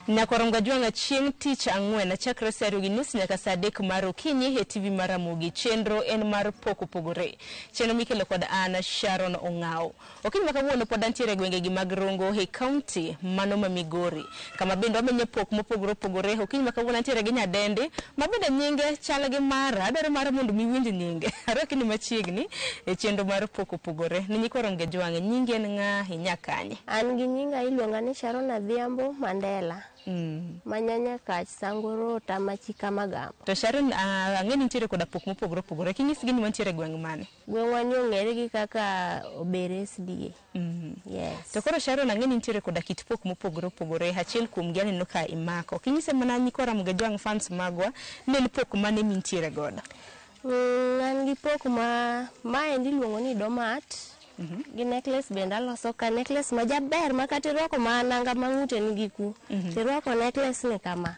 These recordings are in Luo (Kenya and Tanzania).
Nyakoronga juanga chieng' tich ang'wen chakre saa 2:30 nyaka saa 3 mar okinyi e TV mar Ramogi. Chenro en mar poko pogore. Chenro mikelo kod Ana Sharon Ong'ao. Okinyi makawuono pod antiere gwengegi mag Rongo e kaunti mano ma Migori. Kama bende wamenye pok mopogore pogore. Okinyi makawuono antiere gi Nyadende ma bende nyinge chal gi mara. Adwaro mara mondo miwinj nyinge. Arakni machiegni e chenro mar poko pogore. Ni Nyakoronga juanga nyinge en ng'a inyakanye. An gi nyinga iluonga ni Sharon Adhiambo Mandela. Manyanya kach Sangoro Tamachika Magambo. To Sharon ang'eni nitiere koda pok mopogore pogore. Kinyisgi ni mantiere gweng' mane? Gweng'wa ni ong'ere gi kaka Oberes SDA. Yes. To koro Sharon ang'eni nitiere koda kit pok mopogore pogore. Achiel kuom gi aneno ka imako. Kinyise mana Nyakoronga juang fans magwa ne pok mane mintiere godo. An gi pok maendi luongo ni Domat. Gi necklace benda loso ka necklace majaber makatirwako mananga mang'ute nigi ku. Tirwako necklace ni kama.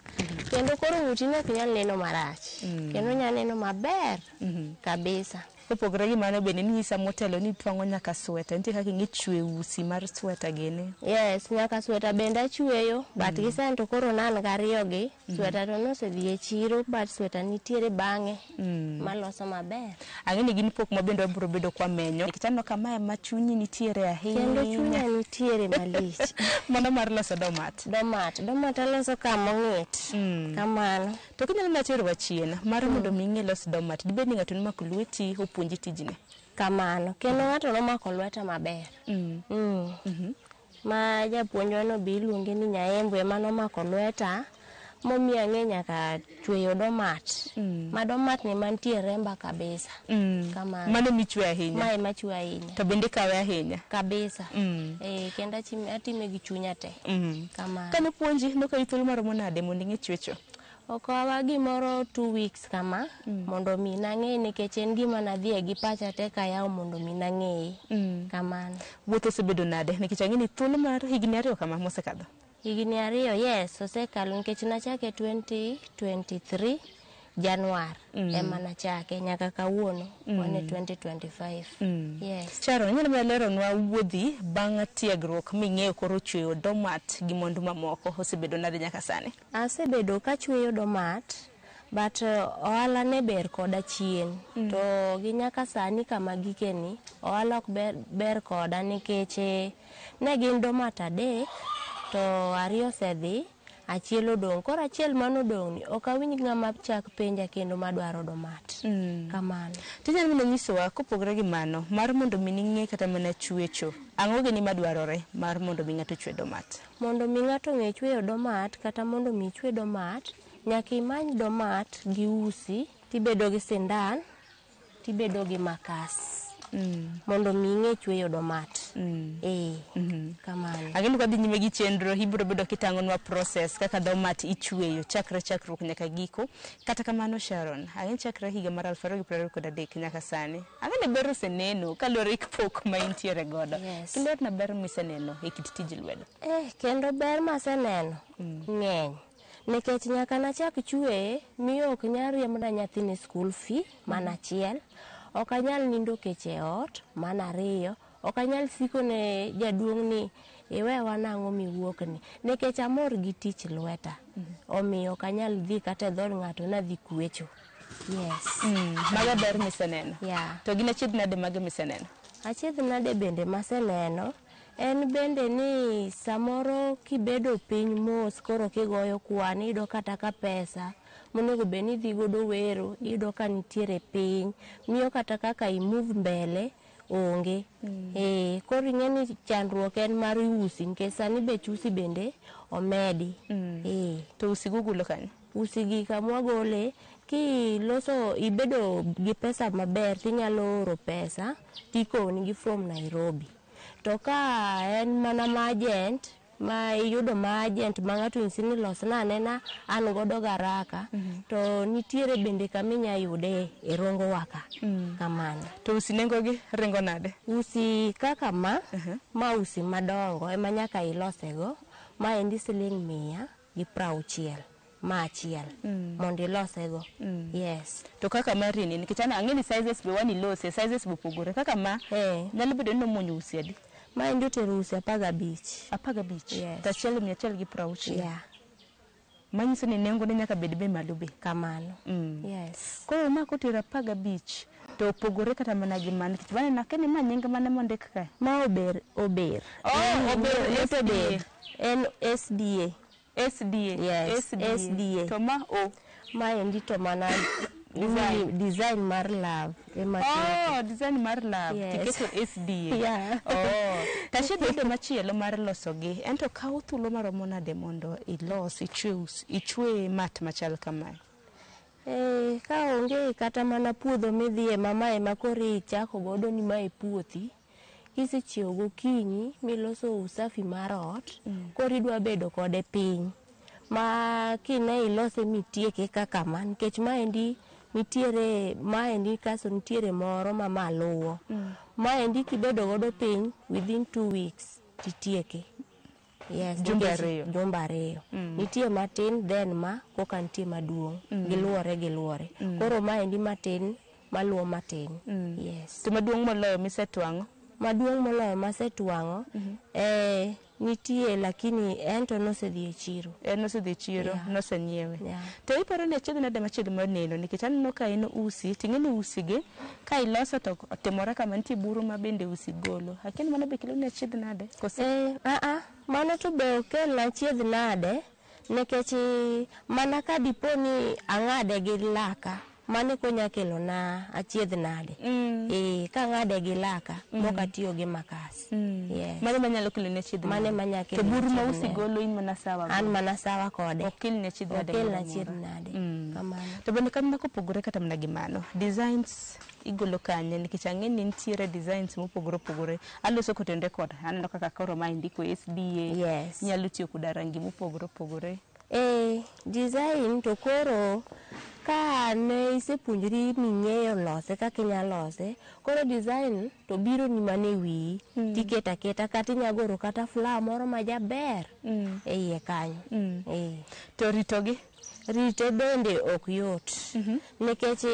Kendo koro ng'uti ne ok nyal neno marach. Kendo nyal neno maber kabisa. Kopogore gi mano bende nyisa motelo ni twang'o nyaka sweta. Nitie kaka ing'e usi mar sweta gene. Yes, nyaka sweta benda chweyo. But gisen to koro nan gariyo gi. Sweta to nosedhi e chiro but sweta nitiere bang'e. Maloso maber. Ang'eni gin pok mabende wabiro bedo kwa menyo. Kitano kama ma chunyi nitiere ahinya. Kendo chunya nitiere malich. Mano mar loso domat. Domat aloso kama ng'it. Kamano. To kinyalo natero wachien mar mondo ming'e los domat. Dibed ni ng'ato ni mako lweti opuonji tijni. Kamano. Kendo ng'ato nomako lweta maber. Ma japuonjwa no bi iluonge ni Nyaembo ema nomako lweta. Momi ang'e nyaka chweyo domat. Ma domat ni mantie remba kabisa. Kamano. Mano michwe ahinya. Mae machwe ahinya. To bende kawe ahinya. Kabisa. Kenda atime gi chunya te. Kamano. Kane puonji noka itholo maromo nade mondo ing'e chwecho? Okawa gimoro 2 weeks kama mondo mi nang'e nikech en gima nadhie gi pacha te kayaw mondo mi nang'e. Kamano. Wuotho osebedo nade nikech ang'eni thuolo mar higni 2 kama mosekadho? Higni 2, yes, osekalo nikech nachake 2023 Januar ema nachake nyaka kawuono wane 2025. Yes. Sharon, nyalo lero nwa wuodhi bang' tiegruok ming'eyo koro chweyo domat gi mondu mamoko osebedo nade nyaka sani? Asebedo ka chweyo domat but ohala ne ber koda chien. To gi nyaka sani kama gikeni ohala ok ber koda nikech ne gin domat 3 to 2 osedhi, achiel odong'. Koro achiel mano odong' ni ok awinj ng'ama chak penja kendo madwaro domat. Kamano. Tinyalo mana nyisowa kopogore gi mano mar mondo mi ning'e kata mana chwecho. Ang'o gini madwarore mar mondo mi ng'ato chwe domat? Mondo mi ng'ato ng'e chweyo domat kata mondo mi chwe domat, nyaka imany domat gi usi, tibedo gi sindan, tibedo gi makas. Mondo mi ng'e chweyo domat. Kamano. Ang'eni kwa dhi nyime gi chenro ibiro bedo kitang'onwa process kaka domat ichweyo chakruok nyaka giko. Kata kamano Sharon, ang'eni chakre higa mar 2023 nyaka sani. Ang'eni ber oseneno kaluwore gi pok ma intiere godo. Kendo na ber miseneno e kit tij lwedo. Kendo ber maseneno ng'eny. Nikech nyaka nachak chweye miyo ok nyal riemba nyathine school fee mana achiel. Ok anyal nindo kech e ot mana 2. Ok anyal siko ne jaduong' ni iwewa nang'o miwuok ni. Nikech amor gi tich lweta. Omiyo ok anyal dhi kata dhod ng'ato na dhi kwecho. Yes. Maga ber miseneno. To gin achiedh nade maga miseneno? Achiedh nade bende maseneno. En bende ni samoro kibedo piny mos koro kigoyo kwan iyudo kata ka pesa monego bed ni dhi godo wero iyudo ka nitiere piny miyo kata kaka imove mbele onge. Koro ing'eni chandruok en mar usi nikech sani bech usi bende omedi. To usi gugulo kanyo? Usi gi kamwa gole kiloso ibedo gi pesa maber tinyalo oro pesa tikoni gi from Nairobi. To ka en mana agent ma iyudo agent ma ng'ato insi ni losna anena an godo garaka to nitiere bende kaminya yude e Rongo waka. Kamano. To usi nengo gi ringo nade? Usi kaka ma usi madongo ema nyaka ilosego ma endi Sh160 ma achiel mondo ilosego. Yes. To kaka marini nikech ang'eni sizes be wani lose sizes be pogore kaka ma nyalo bedo ni nomonyo usi adi? Ma endi otero usi 15. 15? Yes. Tachiel 160. Manyiso ni nengo ne nyaka bed be malo be. Kamano. Yes. Koro ma kotera 15 to opogore kata mana gi man kich bana nakeni ma nyinga mane mondik kae. Ma ober. Ober En SDA. Yes. SDA. To ma o. Ma endi to mana design mar love. Design mar love. Yes. Tiketo SDA. Yeah. Tashi bedo machielo mar loso gi. Ento kawo thuolo maromo nade mondo ilos, ichwe mat machal kamae. Ka onge kata mana puodho midhiye mamae makori chako godo ni mae puothi. Kisechiew gokinyi miloso usafi mar ot, kori dwa bedo kode piny. Ma kine ilose mitieke kaka man, nikech maendi maendi kaso nitiere moro ma maluwo. Maendi kibedo godo piny within 2 weeks titieke. Yes, jumbe ariyo. Nitie matin then ma koka nitie maduong'. Giluore. Koro maendi matin maluwo matin. Yes. To maduong' moloyo misetwang'o? Maduong' moloyo masetwang'o nitie lakini ento nosedhi e chiro. Nosedhi e chiro, nosenyiewe. Yeah. To iparo ni achiedh nade machielo maneno nikech aneno ka en usi, ting'eni usi gi ka iloso to otimore kama nitie buru ma bende usi golo. Lakini mano be kelo ni achiedh nade? Mano to be okel na achiedh nade nikech mana ka dipo ni ang'ade gi laka. Mane konya kelo na achiedh nade. Ka ng'ade gi laka moka tiyo gi makas. Yes. Mane manyalo kelo ne achiedh nade? Mane manya kelo. To buru ma usi golo in mana sawa. An mana sawa kode. Okel ne achiedh nade. Okel na achiedh nade. Kamano. To bende kan kopogore kata mana gi mano. Designs igolo kanye nikech ang'eni nitiere designs mopogore. Aloso kotende kod aneno kaka koro ma indiko SDA. Yes. Nyalo tiyo koda rangi mopogore. Design to koro ka ne isepuonjri ming'eyo lose kaka inyalo lose, koro design to biro ni mane wi tiketa kata inyagoro kata flower moro ma jaber e iye kanyo. To rite bende ok yot nikech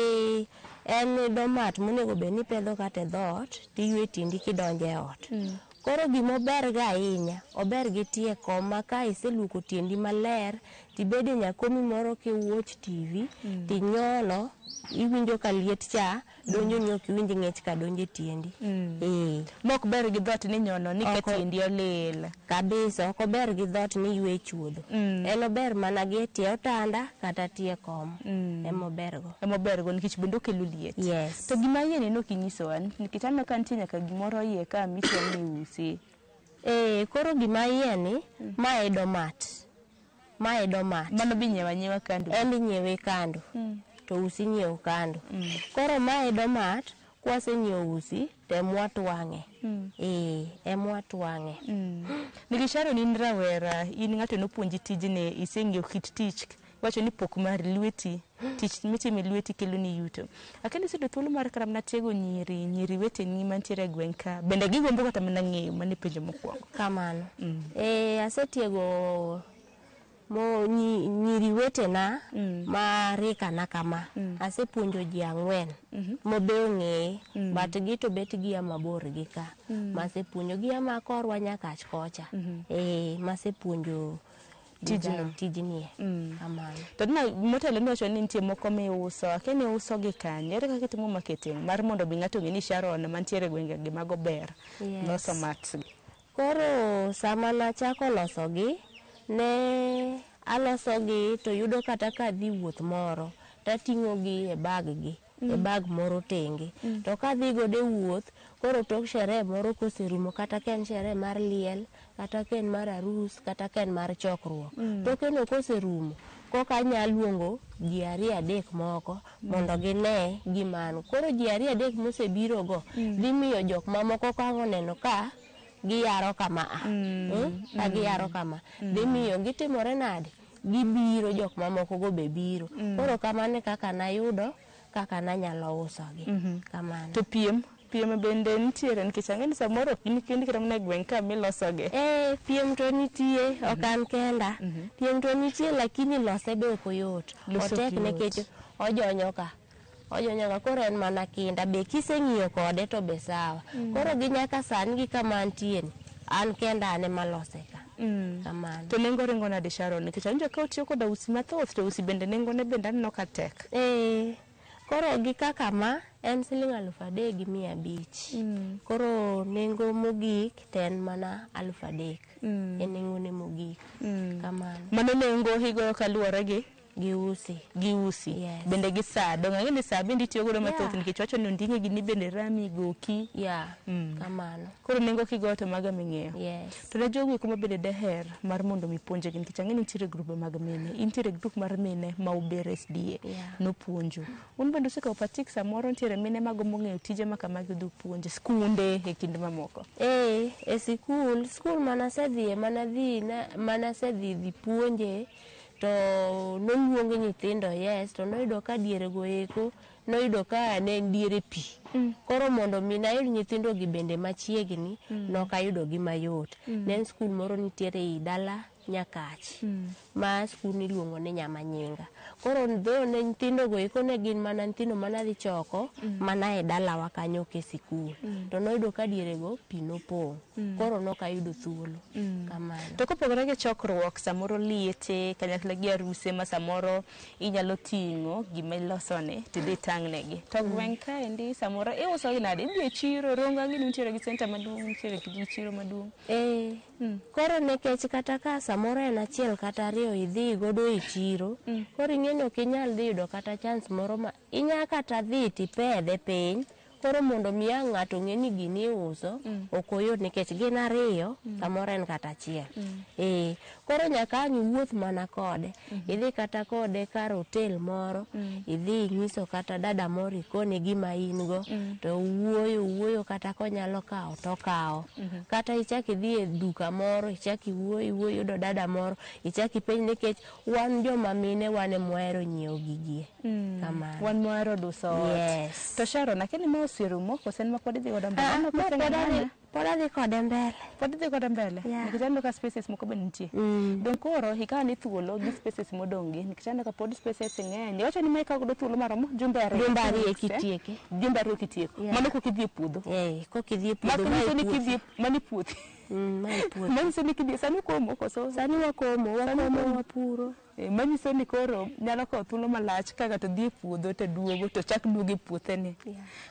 en domat monego bed ni pedho kata e dhot tiywe tindi kidonjo e ot. Koro gima ober ga ahinya, ober gi tie kom ma ka iseluoko tiendi maler, tibede nyakomi moro kiwatch TV, tinyono, iwinjo ka liet cha, donjo ni ok iwinj ng'ech ka donjo tiendi. Mok ber gi dhot ni nyono ni ka tiendi olil. Kabisa, ok ober gi dhot ni ywe chuodho. En ober mana gi tie otanda kata tie kom. Emobergo nikech bende okelo liet. Yes. To gima yie neno kinyisowa nikech aneno ka nitie nyaka gimoro iye ka michwang'o e usi. Koro gima yie ni mae domat. Mano bi nyiewa kando. En nyiewe kando. To usi nyiew kando. Koro mae domat kwasenyiew usi temwa twang'e. Emwa twang'e. Nikisharo ni rawera in ng'ato nopuonji tijni iseng'eyo kit tich wacho ni pok mar lweti tich mitime lweti kelo ni yuto. Lakini sido thuolo mar karam na tiego nyiri weteni mantiere gweng' ka bende gigombo kata mana ng'eyo mane penjo mokwongo. Kamano. Asetiego nyiri wetena marika na kama. Asepuonjo ji 4 mobe ong'e but gi to bet gi mabor gi ka. Masepuonjo gi korwa nyaka kocha. Masepuonjo tijni. Kamano. To na motelo ni wacho ni nitie moko miuso, akeni uso gi kanye, ere kaka itimo marketing mar mondo bi ng'ato ng'e ni Sharon mantiere gwenge gi mago ber. Loso mats gi. Koro sama nachako loso gi ne aloso gi to yudo kata ka dhi wuoth moro tating'o gi e bag gi. E bag moro tenge. To ka dhi gode wuoth, koro tok sherehe moro koserumo kata ken sherehe mar liel, kata ken mar arus, kata ken mar chokruok. To keno koserumo, koka anya luongo ji 2-3 moko mondo gine gimano. Koro ji 2-3 mosebiro go dhi miyo jok mamoko ka oneno ka giyaro kama. Ka giyaro kama. Dhi miyo gitimore nade? Gibiro jok mamoko go be biro. Koro kamane kaka nayudo kaka nanyalo uso gi. Kamano. To piem bende nitiere nikech ang'eni samoro kindi kata mana gweng' ka miloso gi. Piem to nitie, ok an kenda. Piem to nitie lakini lose be ok yot. Otek nikech ojonyo ka. Koro en mana kinda be kiseng'iyo kode to be sawa. Koro gi nyaka sani gi kama antie an kenda ane malose ka. kamano. To nengo ringo nade Sharon? Nikech anjo ka otiyo koda usi mathoth to usi bende nengo ne bende aneno ka tek. Koro gi kaka ma en siling 3,500. Koro nengo mogik to en mana 3,000. En nengo ne mogik. Kamano. Mano nengo higo kaluwore gi Giusi. Yes. Bende gi saa. Dong ang'e ni saa bende itiyo godo mathoth nikech wacho ni onding'e gi ni bende rami goki. Kamano. Koro nengo kigo to maga ming'eyo. Yes. To ne jogo kuma bende daher mar mondo mi puonje gi nikech ang'e ni nitiere grube mag mine. Intiere grup mar mine ma Uber SDA nopuonjo. Un bende usekawo patik samoro nitiere mine magombo ng'eyo tije ma kamagi dhi puonje skunde e kinde mamoko. E skul manasedhi puonje to noluongo nyithindo to noyudo ka diere go eko noyudo ka ne diere pi. Koro mondo mi nayud nyithindo gi bende machiegni nokayudo gi mayot. Ne skul moro nitiere i dala Nyakach ma skul iluongo ni Nyamanyinga. Koro dho ne nyithindo go eko ne gin mana nyithindo mana dhi choko mana e dalawa kanyo ke sikul. To noyudo ka diere go pi nopong'. Koro nokayudo thuolo. Kamano. To kopogore gi chokruok samoro liete kanyakla gi aruse ma samoro inyalo ting'o gima ilosone to dhi tang'negi. To gweng' kaendi samoro iuso gi nade? Idhi e chiro ronga ng'ini nitiere gi center maduong' nitiere gi chiro maduong'. Koro nekech kata ka samoro en achiel kata ariyo idhi godo e chiro. Koro ing'eni ok inyal dhi yudo kata chance moro ma inya kata dhi tipedhe piny. Koro mondo mi ng'ato ng'e ni gini iuso ok oyot nikech gin ariyo samoro en kata achiel. Koro nyaka ang' iwuoth mana kode. Idhi kata kode kar hotel moro, idhi nyiso kata dada moro ikone gima in go, to wuoyo kata konyalo kawo to kawo. Kata ichak idhi e duka moro, ichak iwuoyo do dada moro, ichak ipenj nikech wan joma mine wan mwahero nyiewo gigie. Kamano. Wan mwahero duso ot. Yes. To Sharon, akeni ma osierumo kosen ma pod idhi godo mbele? Pod adhi kode mbele. Pod idhi godo mbele? Nikech aneno ka spaces moko be nitie. Dong koro ikawa ni thuolo gi spaces modong' gi nikech aneno ka pod spaces ng'eny. Iwacho ni ma ikawo godo thuolo maromo jumbe ariyo. Jumbe ariyo kitieke. Jumbe ariyo kitieko. Mano kok idhi e puodho. Kok idhi e puodho. Mani puothi. Manyiso ni kidhi sani komo koso. Sani wakomo wapuro. Manyiso ni koro nyalo kawo thuolo malach ka ng'ato dhi e puodho to duogo to chak duogo e puotheni.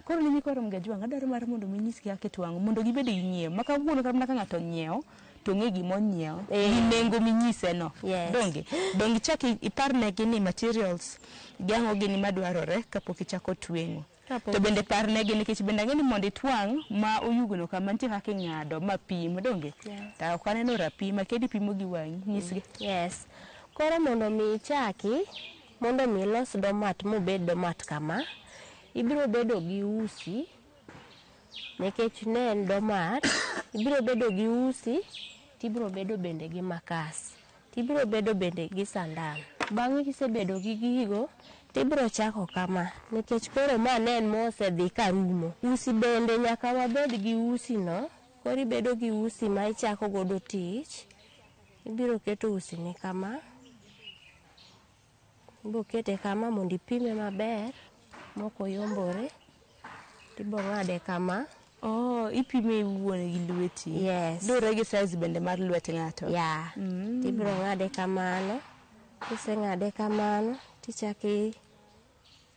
Koro nini koro mgajwang' adwaro mar mondo minyisgi kaka itwang'o mondo gibed gi nyiewo. Ma kawuono kata ka ng'ato nyiewo to ng'e gimonyiewo gi nengo minyise no. Dongi chak iparnegi ni materials gang'o gini madwarore kapok ichako tweng'o. To bende parnegi nikech bende ang'e ni mondo itwang' ma oyugno kama nitie kaka ing'ado ma pim donge. Ta ok aneno rapim makedi pimo gi wang'i nyisgi. Koro mondo mi ichaki, mondo mi ilos domat mobed domat kama, ibiro bedo gi usi, nikech ne en domat, ibiro bedo gi usi, tibiro bedo bende gi makas, tibiro bedo bende gi sandan. Bang'e kisebedo gi gigo, tibiro chako kama, nikech koro ma ne en mosedhi karumo. Usi bende nyaka wabed gi usi no, koro ibedo gi usi ma ichako godo tich, ibiro keto usi ni kama. Ibiro kete kama mondo ipime maber moko yombore, tibo ng'ade kama. Ipime wuone gi lweti. Dore gi size bende mar lwet ng'ato. Tibiro ng'ade kamano. Kiseng'ade kamano, tichaki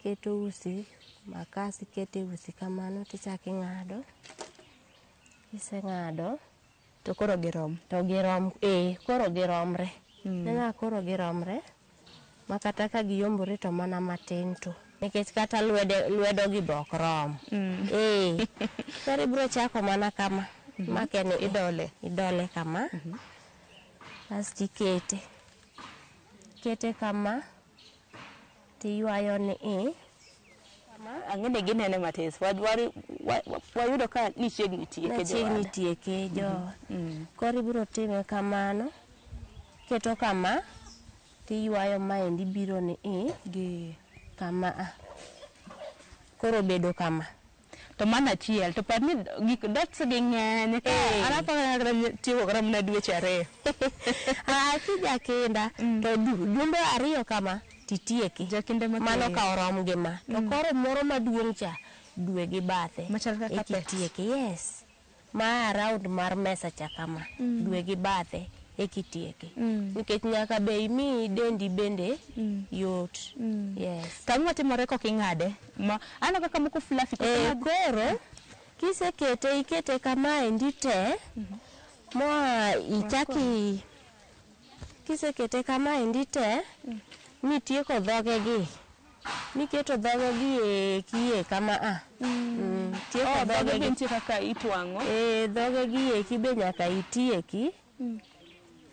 keto usi, makas ikete usi kamano, tichaki ng'ado. Kiseng'ado to koro girom. Koro giromre. Nena koro giromre. Makata ka giyombore to mana matin to. Nikech kata lwedo gi bok rom. Koro ibiro chako mana kama. Makeni idole kama. Kasto ikete. Kete kama. Tiywayo ni ang'ene ginene matis. Wayudo ka ni chiegni tieke jo. Koro ibiro time kamano. Keto kama. Tiywayo maendi biro ni kama. Koro bedo kama. To mana achiel to par ni gik dots gi ng'eny ka anapaka tiyo kora mana dweche ariyo. Kija kinda to jumbe ariyo kama titieki. Mano ka orom gi ma. To koro moro maduong' cha dwe gi bathe. Machal kaka titieki. Ma around mar mesa cha kama. Dwe gi bathe ekitieke nikech nyaka be imi dendi bende yot. Yes. Kama timore ko king'ade ma ana kaka moko fluffy koro kisekete ikete kama endi te mo ichaki kisekete kama endi te mitieko dhoge gi miketo dhoge gi kie kama tieko dhoge gi nitie kaka itwang'o dhoge gi kibe nyaka itieki.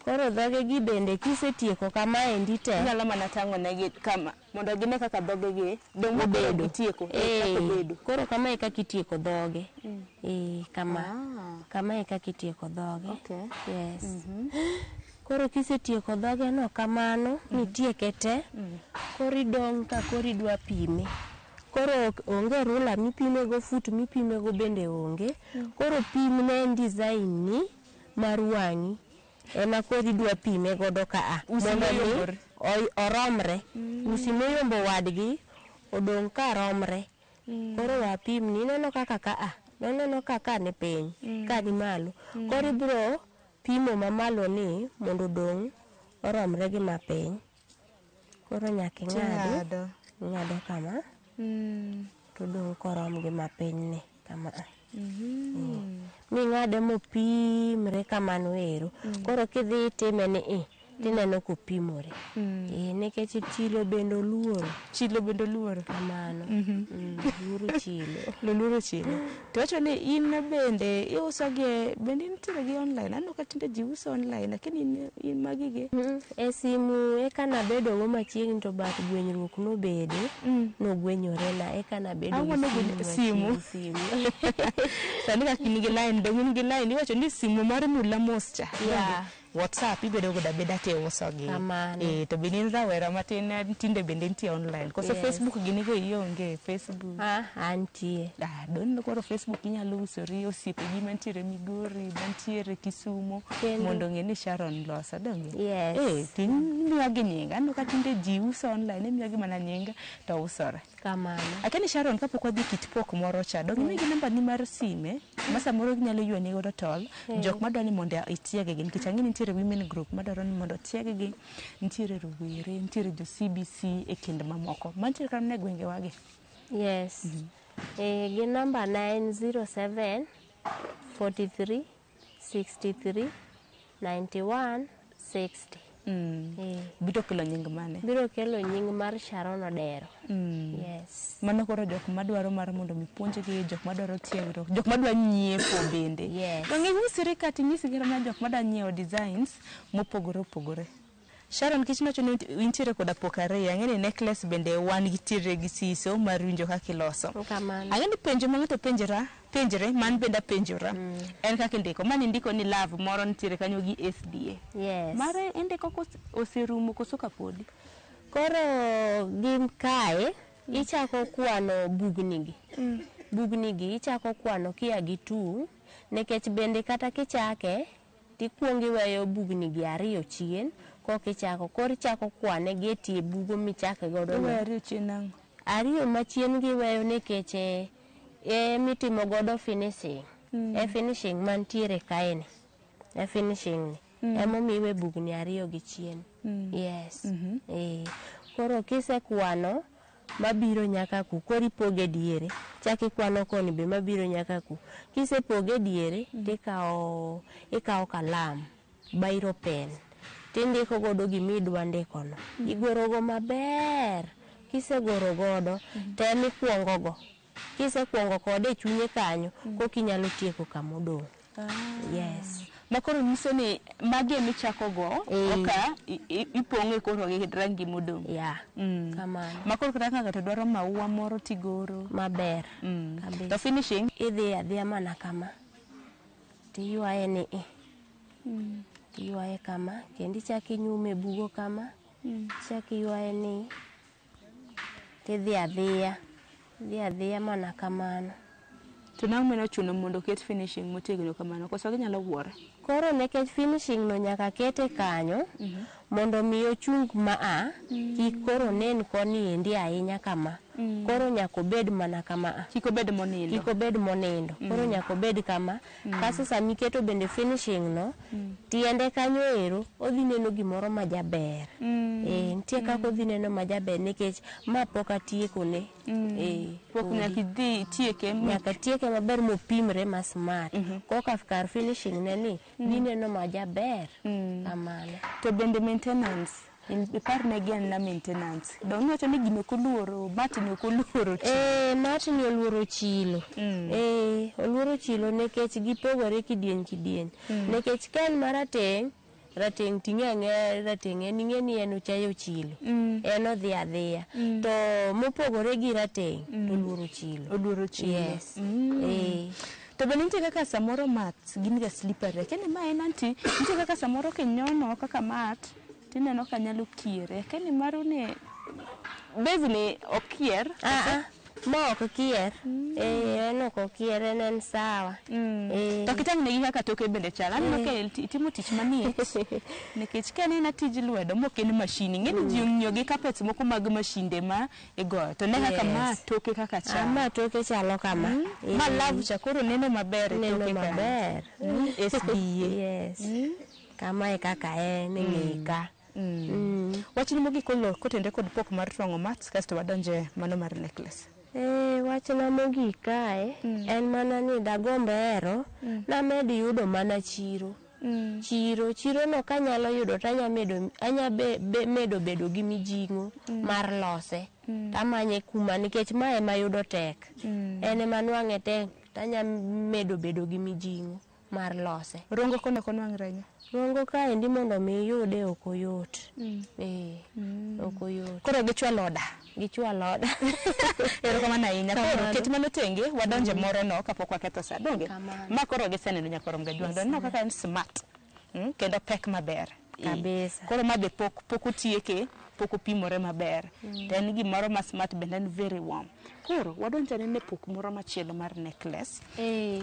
Koro dhoge gi bende kisetieko kama endi te nyalo mana tang'o negi kama mondo gine kaka dhoge gi dongo bedo tieko bedo. Koro kama e kaka itieko dhoge kama e kaka itieko dhoge. Yes. Koro kisetieko dhoge no kamano nitieke te koro idong' ka koro idwa pime. Koro onge rula mipime go, fut mipime go bende onge. Koro pim ne en design ni mar wang'i ema koro idwa pime godo kaa mondo mi oromre. Usi moyombo wadgi odong' ka romre. Koro wapim ni neno kaka kaa neno kaka ne piny ka ni malo. Koro ibro pimo mamalo ni mondo dong' oromre gi mapiny. Koro nyaka ng'ado kama to dong' korom gi mapiny ni kama ming'ade mopimre kamano ero. Koro kidhi time ni tineno kopimore nikech chilo bende oluoro kamano. Luoro chilo. To wacho ni in bende iuso gi bende nitiere gi online. Ano ka tinde ji uso online lakini in magige e simu eka nabedo go machiegni to bat gwenyruok nobede nogwenyore na eka nabedo gi simu. Sani ka in gi line dong' gi line iwacho ni simu mar mula moscha. WhatsApp ibedo goda beda te uso gi to bende rawera matin tinde bende nitie online koso Facebook gini go ionge Facebook antie don koro Facebook inyalo usori osiepe gi mantiere Migori mantiere Kisumo mondo ng'e ni Sharon loso donge tin miyo gi nyinga no ka tinde ji uso online miyo gi mana nyinga to usore kamano. Akani Sharon kapok wadhi kit pok moro cha dong' imi gi namba ni mar sime ma samoro nyalo yuani godo tol jok madwani mondo itiege gi nikech ang'e nitiere women group madwaro ni mondo tiegi gi nitiere rowere nitiere jo CBC e kind mamoko mantiere kan ne gwenge wagi. Yes. Gi namba 907 43 63 91 60. Biro kelo nying mane? Biro kelo nying mar Sharon Odero. Yes. Mano koro jok madwaro mar mondo mi puonjgi jok madwaro tiegruok jok madwaro nyiepo bende. Dong' inyisri kata inyisgi na jok madwaro nyiewo designs mopogore opogore. Sharon kich nocho ni intiere koda pokare ang'eni necklace bende wan gi tiere gi siso mar winjo kaka iloso. Ang'eni penjo ma ng'ato penjre man bende penjora en kaka indiko man indiko ni love moro nitiere kanyo gi SDA. Mare indiko oserumo koso kapodi. Koro gin kae ichako kwano bugni gi ichako kwano kia gi 2 nekech bende kata kichake tikuongi weyo bugni gi ariyo chien kokichako koro ichako kwane gi tie bugo michake godo ariyo machien gi weyo nekech mitimo godo finishing finishing mantiere kaeni finishing ni emomiwe bugni ariyo gi chien. Yes. Koro kisekwano mabiro nyaka ku koro ipoge diere chaki kwano koni be mabiro nyaka ku kisepoge diere tikawo kalam biro pen tindiko godo gimidwa ndikono igoro go maber kisegoro godo tem ikuongo go kisekuongo kode chunye kanyo kokinyalo tieko kamodong'. Yes. Makoro nyiso ni magi emichako go oka ipong'e koro gi rangi modong'. Kamano. Makoro kata ng'ato dwaro maua moro tigoro maber. To finishing idhi adhiya mana kama tiywaye ni tiywaye kama kendo ichaki nyume bugo kama chaki ywaye ni tidhi adhiya mana kamano. To nang' mane ochuno mondo ket finishing motegno kamano koso ginyalo wuore? Koro nekech finishing no nyaka kete kanyo mondo mi ochung ma kik koro nen koni endi ahinya kama. Koro nyako bed mana kama. Kiko bed monindo. Koro nyako bed kama. Kaso sami keto bende finishing no, tiende kanyo ero, odhi neno gimoro majaber. Nitie kaka odhi neno majaber nikech ma pok atieko ne. Pok nyaka tieke. Nyaka tieke maber mopimre ma smart. Koka kar finishing ne ni, dhi neno majaber. Kamano. To bende maintenance. Iparne gen na maintenance. Dong wacho ni gino koluoro, Martin okoluoro chilo. Martin oluoro chilo. Oluoro chilo nekech gipogore kidieny. Nekech kan marateng ting'e rateng' en ing'e ni en ochayo chilo. En odhi adhiya. To mopogore gi rateng' to oluoro chilo. Yes. To bende nitie kaka samoro mat gin ga slippery. Kene ma en anti nitie kaka samoro kinyono kaka mat tineno ka nyalo kiere. Kene maru ne basically okier. Ma ok kier. En ok okier, en sawa. To kitang' ne kaka toke bende chal. Aneno ka itimo tich manie. Nikech ka en tij lwedo mok en mashini. Ng'eni ji ong'iyo gi carpets moko mag mashinde ma igoyo. To ne kaka ma toke kaka chal. Ma toke chalo kama. Ma love cha koro neno maber toke maber. SDA. Yes. Kama e kaka en ng'ika. Wachni mogik kotende kod pok mar twang'o mat kasto wadonje mano mar necklace. Wachna mogik kae en mana ni dagombe ero named yudo mana chiro. Chiro no kanyalo yudo tanya medo bedo gi mijing'o mar lose. Tamanye kuma nikech ma ema yudo tek. En ema nwang'e tek tanya medo bedo gi mijing'o mar lose. Rongo kono nwang' renyo. Rongo kae ndi mondo mi yude ok oyot. Ok oyot. Koro gichwalo oda. Ero kama na inya koro ket mano tenge wadonje moro no kapok waketho sa donge. Ma koro giseneno nyakorom gajuang. No kaka en smart. Kendo pek maber. Kabisa. Koro ma be pok otieke, pok opimore maber. En gimoro ma smart bende en very warm. Koro wadonjane ne pok moro machielo mar necklace.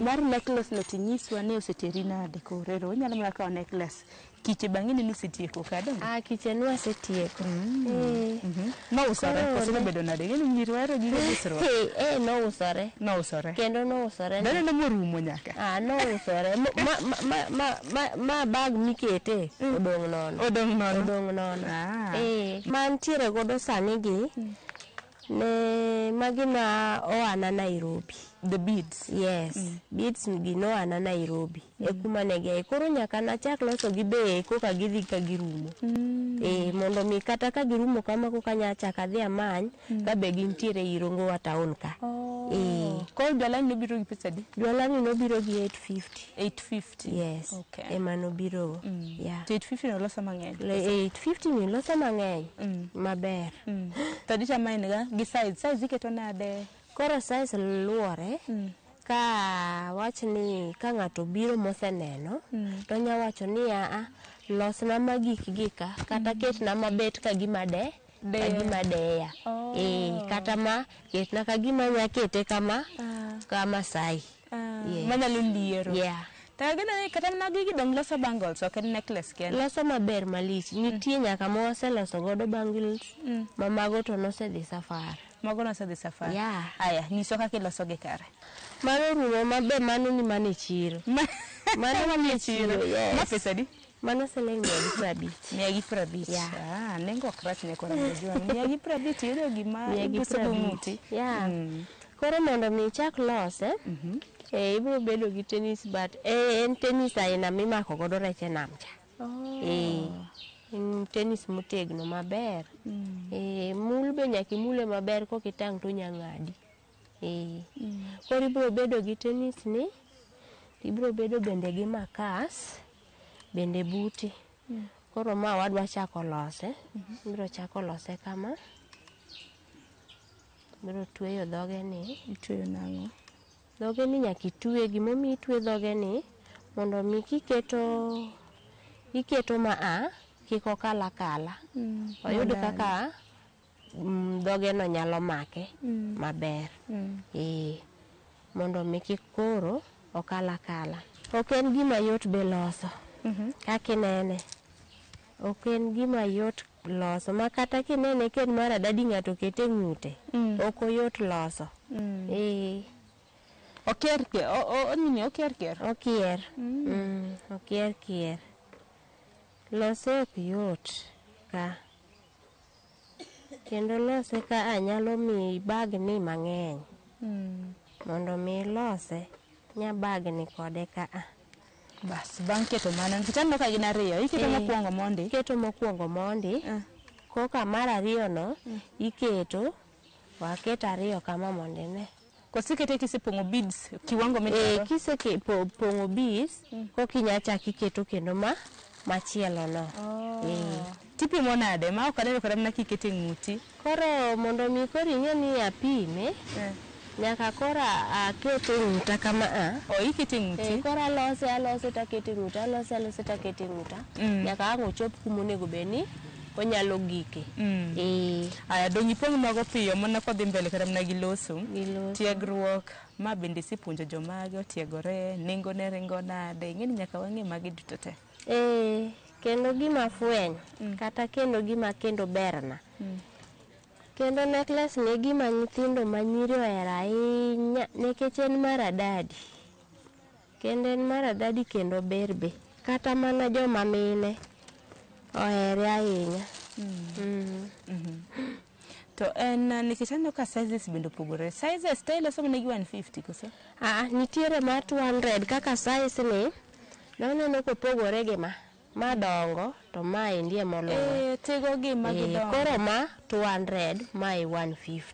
Mar necklace no tinyiswa ne oseteri nade koro. Ero nyalo mana kawo necklace. Kiche bang'ini nisetieko kado? Kiche nwa setieko. No usore, koso bedo nade? Ng'eni nyirwaro gigo usro. No usore. Kendo no usore. Dane no morumo nyaka. No usore. Ma bag mikete odong' nono. Mantiere godo sani gi ne magina oana Nairobi. The beads? Yes. Beads gi no ana Nairobi. Kuma nege koro nyaka nachak loso gi be koka gidhi ka girumo. Mondo mi kata ka girumo kama koka nyachaka dhi amany ka be gintiere Irongo wa town ka. Koro jwalani nobiro gi pesa di? Jwalani nobiro gi 850. 850? Yes. Okay. Ema nobiro. Yeah. To 850 noloso mang'eny? 850 niloso mang'eny. Maber. To dicha main ga gi size iketo nade? Koro size luore ka wachni ka ng'ato biro moseneno to nya wacho ni losna magik kata ketna mabet ka gima deya. Kata ma ketna ka gima nya kete kama sai. Manyalo liero. Yeah. Tagana kata na gigi dong loso bangles ok en necklace ken. Loso maber malich. Nitie nyaka moseloso godo bangles mamago to nosedhi safar. Mago nosedhi safar? Yeah. Aya, nyiso kaka iloso gi kare. Mano rumo maber mano ni mane chiro. Mano mane chiro. Yes. Ma pesa di? Mano siling 150. Yeah. Nengo ok rach ne kora mjuang. 150 yudo gima ibuso bumuti. Yeah. Koro mondo mi chak lose, ibiro bedo gi tennis but en tennis aina mimako godo rech e nam cha. Tennis motegno maber. Mul be nyaka imule maber kokitang' to nyang'adi. Koro ibiro bedo gi tennis ni, ibiro bedo bende gi makas, bende buti. Koro ma wadwa chako lose. Ibiro chako lose kama. Ibiro tweyo dhoge ni. Itweyo nang'o? Dhoge ni nyaka itwe, gimomi itwe dhoge ni mondo mi iketo kiko kala. Oyud kaka dhoge no nyalo make maber. Mondo mi kik koro okala. Ok en gima yot be loso. Kaka inene. ok en gima yot loso makata kinene ken mara dadi ng'ato kete ng'ute ok oyot loso. Okier kier lose ok yot ka kendo lose ka anyalo mi bagni mang'eny mondo mi lose nya bagni kode ka bas bang' keto mana kitano ka gin ariyo iketo mokwongo mondi koka mar ariyo no iketo waketo ariyo kama mondi ne kosekete kisepong'o beads kiwango midwaro kisepong'o beads kokinya chaki keto kendo machielo no. Tipimo nade ma ok aneno kata mana kikete ng'uti koro mondo mi koro ing'e ni apime nyaka kora akete ng'uta kama ikete ng'uti kora alose takete ng'uta alose takete ng'uta nyaka ang' ochop kumonego beni onyalo gike. Aya dong' ipong' mago piyo mana kodhi mbele kata mana gi loso tiegruok ma bende sipuonjo jomage otiegore nengo ne ringo nade ing'eni nyaka wang'e magi duto te. Kendo gima fweny kata kendo gima kendo berna kendo necklace ne gima nyithindo manyiri ohero ahinya nikech en maradadi kendo en maradadi kendo berbe kata mana joma mine ohere ahinya. To en nikech aneno ka sizes bende opogore sizes to iloso mana gi 150 koso nitiere ma 200 kaka size ni naneno kopogore gi madongo to ma indie moloyo tego gi magidongo koro ma 200 ma 150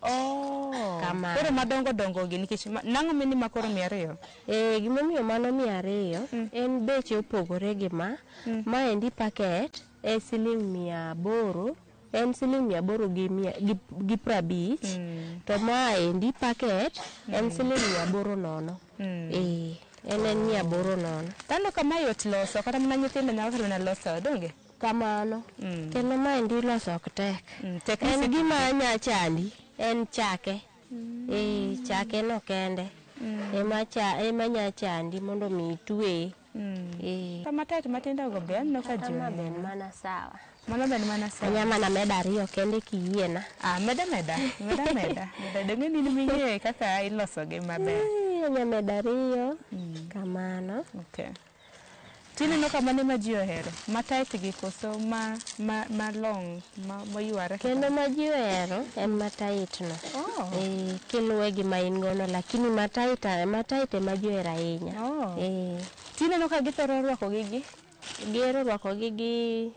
kama koro madongo gi nikech nang'o mini makoro 200 gimomiyo mano 200 en beche opogore gi ma endi packet siling 800 en siling 800 gi 50 to ma endi packet en siling 800 nono. En 800 nono. Tano kama yot loso kata mana nyithindo nyalo kata loso donge kamano kendo ma endi loso ok tek en gima nya chandi en chake chake no kende ema nya chandi mondo mi twe kama tet matinda go be anno ka kama ben mana sawa nya mana meda ariyo kende kiyiena meda donge ni ming'e kaka iloso gi maber nya meda ariyo kamano. Tineno kama ne ma ji ohero matight gi koso ma long moyware kendo ma ji ohero en matight no kiluwe gi ma in gono lakini matight ma ji ohero ahinya. Tineno ka githoro rwako gihero rwako gi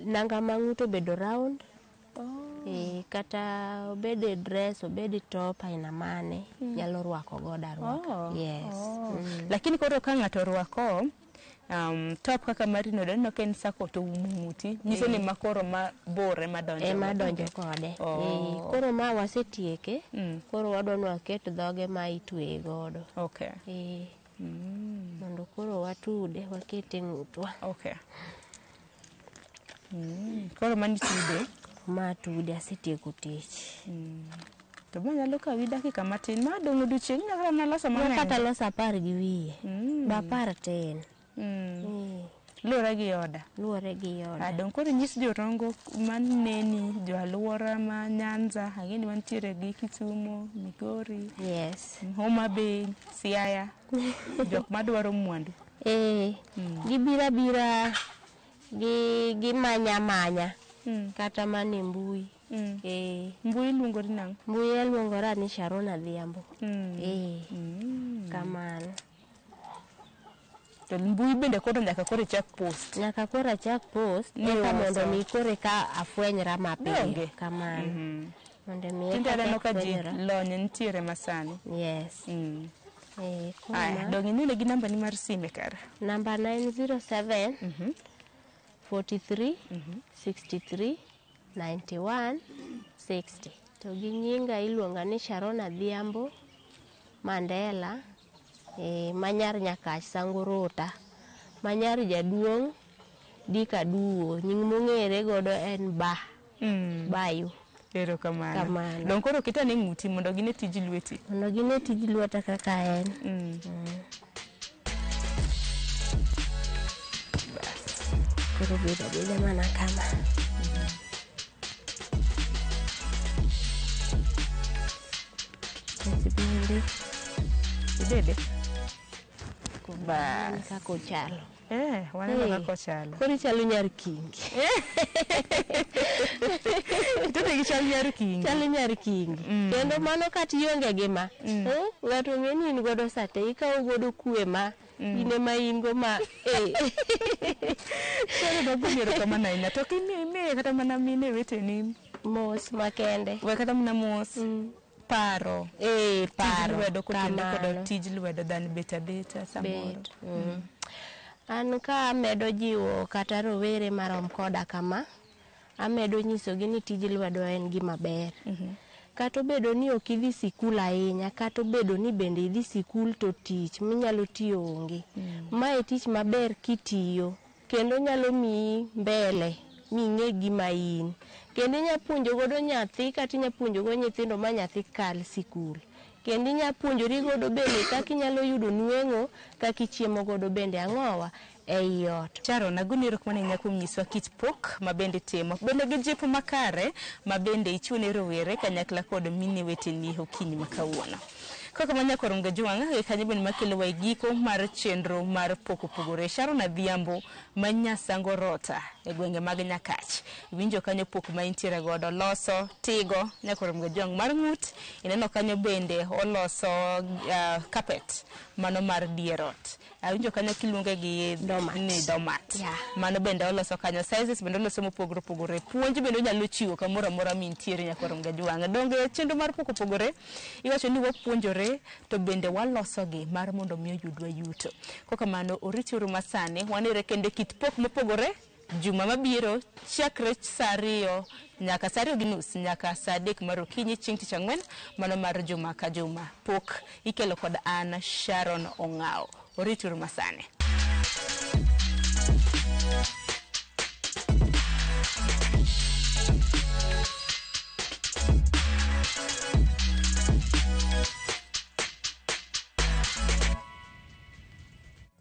nanga mang'uto bedo round kata obede dress obede top aina mane nyalo rwako goda rwako. Lakini koro ka ng'ato rwako top kaka marino deno ken sako to umuti nyiso ni makoro mabore madonjo kode koro ma wasetieke koro wadwano waket dhoge ma itwe godo mondo koro watude wakete ng'utwa koro manitude matude asetieko tich to ma nyalo kawi dakika matin ma dong' odiochieng' nyaka na loso mang'eny kata loso 10 gi wiye ba 10 tin luwore gi oda dong' koro nyis jorongo maneni jo alwora ma Nyanza ang'eni mantiere gi Kisumu, Migori, Homa Bay, Siaya jok madwaro mwandu gibira gi manya kata mane mbui mbui luongo ni nang' mbui luongora ni Sharon Adhiambo kamano. To mbui bende koro nyaka koro chak post eka mondo mi kore ka afwenyra mapiyo kamano mondo mi eka ka ji lony nitiere masani dong' inene gi namba ni mar sime kara namba 907 43 63 91 60 to gi nyinga iluonga ni Sharon Adhiambo Mandela manyar Nyakach Sangorota manyar jaduong' Dika Duo nying mong'ere godo en Bayu. Erokamano. Dong' koro kitane ng'uti mondo gine tij lweti kaka en. koro bedo mana kama. Bende Bas kako chalo. Waneno kako chalo. Koro chalo nyar kingi. Itote gi chalo nyar kingi. Chalo nyar kingi. Kendo mano kati yonge gima. Ng'ato ng'eni in godo sate ikawo godo kwe ma ine ma in go ma Sare do biro kama na ina to kini kata mana mine weteni mos makende. We kata mana mos. Paro. Paro. Lwedo kodo tij lwedo dhan beta samoro. An ka amedo jiwo kata rowere marom koda kama, amedo nyisogi ni tij lwedo en gima ber. Kata obedo ni ok idhi sikul ahinya, kata obedo ni bende idhi sikul to tich minyalo tiyo onge. Mae tich maber kitiyo, kendo nyalo miyi mbele, ming'e gima in. Kendo inya puonjo godo nyathi kata inya puonjo godo nyithindo ma nyathi kal sikul. Kendo inya puonjori godo bende kaka inyalo yudo nweng'o, kaka ichiemo godo bende ang'owa ei ot. Charo nagoni rokmane nyako nyiswa kit pok ma bende timo. Bende gi jipo makare ma bende ichune rowere kanyakla kod mine weteni okinyi makawuono. Kaka manyako ronga juanga kanyo bende makelo wa giko mar chenro mar pok opogore. Sharon Adhiambo manyasango rota e gwenge mag Nyakach. Winjo kanyo pok ma intiere godo loso tigo nyako ronga juang mar ng'ut. Ineno kanyo bende oloso carpet mano mar dierot. Winjo kanyo kiluonge gi domat. Mano bende oloso kanyo sizes bende oloso mopogore opogore. Puonj bende onyalo chiwo kamoro amora mintiere nyako ronga juanga. Donge chenro mar pok opogore iwacho ni wapuonjore to bende waloso gi mar mondo mi oyudwa yuto. Koka mano oritiru masani wanere kende kit pok mopogore juma mabiro chakre saa 2 nyaka saa 2:30 nyaka saa 3 mar okinyi chieng' tich ang'wen mano mar juma ka juma. Pok ikelo kod an Sharon Ong'ao. Oritiru masani.